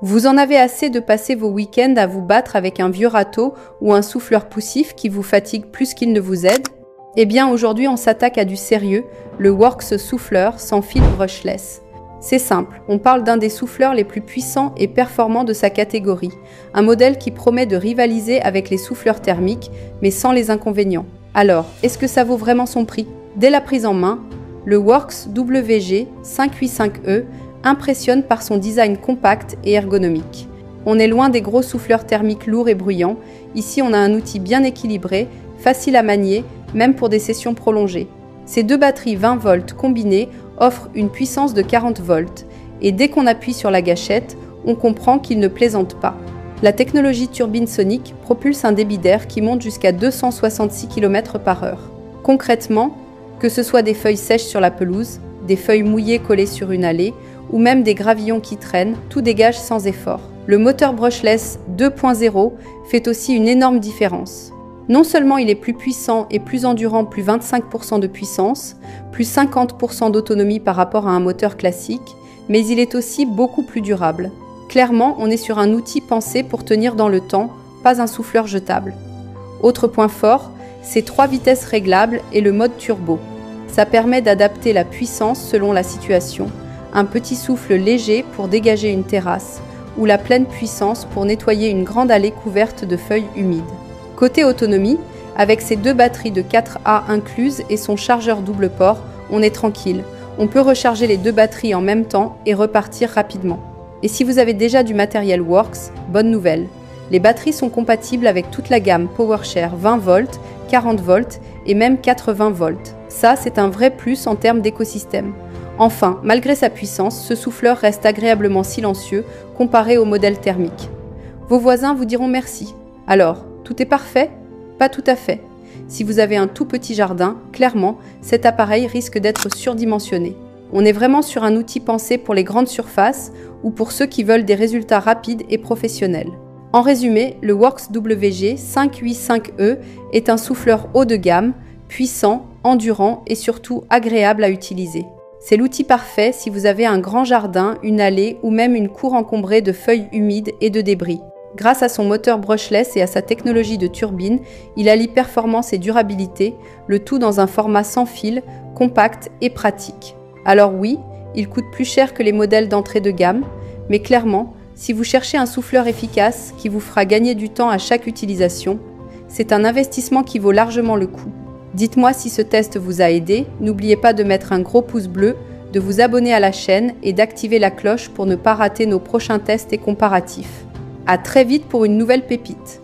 Vous en avez assez de passer vos week-ends à vous battre avec un vieux râteau ou un souffleur poussif qui vous fatigue plus qu'il ne vous aide? Eh bien aujourd'hui on s'attaque à du sérieux, le Works souffleur sans fil brushless. C'est simple, on parle d'un des souffleurs les plus puissants et performants de sa catégorie, un modèle qui promet de rivaliser avec les souffleurs thermiques, mais sans les inconvénients. Alors, est-ce que ça vaut vraiment son prix? Dès la prise en main, le Works WG585E impressionne par son design compact et ergonomique. On est loin des gros souffleurs thermiques lourds et bruyants, ici on a un outil bien équilibré, facile à manier, même pour des sessions prolongées. Ces deux batteries 20 volts combinées offrent une puissance de 40 volts, et dès qu'on appuie sur la gâchette, on comprend qu'il ne plaisante pas. La technologie turbine sonique propulse un débit d'air qui monte jusqu'à 266 km/h. Concrètement, que ce soit des feuilles sèches sur la pelouse, des feuilles mouillées collées sur une allée, ou même des gravillons qui traînent, tout dégage sans effort. Le moteur brushless 2.0 fait aussi une énorme différence. Non seulement il est plus puissant et plus endurant, plus 25% de puissance, plus 50% d'autonomie par rapport à un moteur classique, mais il est aussi beaucoup plus durable. Clairement, on est sur un outil pensé pour tenir dans le temps, pas un souffleur jetable. Autre point fort, c'est 3 vitesses réglables et le mode turbo. Ça permet d'adapter la puissance selon la situation. Un petit souffle léger pour dégager une terrasse, ou la pleine puissance pour nettoyer une grande allée couverte de feuilles humides. Côté autonomie, avec ses 2 batteries de 4A incluses et son chargeur double port, on est tranquille. On peut recharger les 2 batteries en même temps et repartir rapidement. Et si vous avez déjà du matériel Works, bonne nouvelle. Les batteries sont compatibles avec toute la gamme PowerShare 20 volts, 40 volts et même 80 volts. Ça, c'est un vrai plus en termes d'écosystème. Enfin, malgré sa puissance, ce souffleur reste agréablement silencieux comparé au modèle thermique. Vos voisins vous diront merci. Alors, tout est parfait? Pas tout à fait. Si vous avez un tout petit jardin, clairement, cet appareil risque d'être surdimensionné. On est vraiment sur un outil pensé pour les grandes surfaces ou pour ceux qui veulent des résultats rapides et professionnels. En résumé, le Works WG585E est un souffleur haut de gamme, puissant, endurant et surtout agréable à utiliser. C'est l'outil parfait si vous avez un grand jardin, une allée ou même une cour encombrée de feuilles humides et de débris. Grâce à son moteur brushless et à sa technologie de turbine, il allie performance et durabilité, le tout dans un format sans fil, compact et pratique. Alors oui, il coûte plus cher que les modèles d'entrée de gamme, mais clairement, si vous cherchez un souffleur efficace qui vous fera gagner du temps à chaque utilisation, c'est un investissement qui vaut largement le coup. Dites-moi si ce test vous a aidé, n'oubliez pas de mettre un gros pouce bleu, de vous abonner à la chaîne et d'activer la cloche pour ne pas rater nos prochains tests et comparatifs. À très vite pour une nouvelle pépite.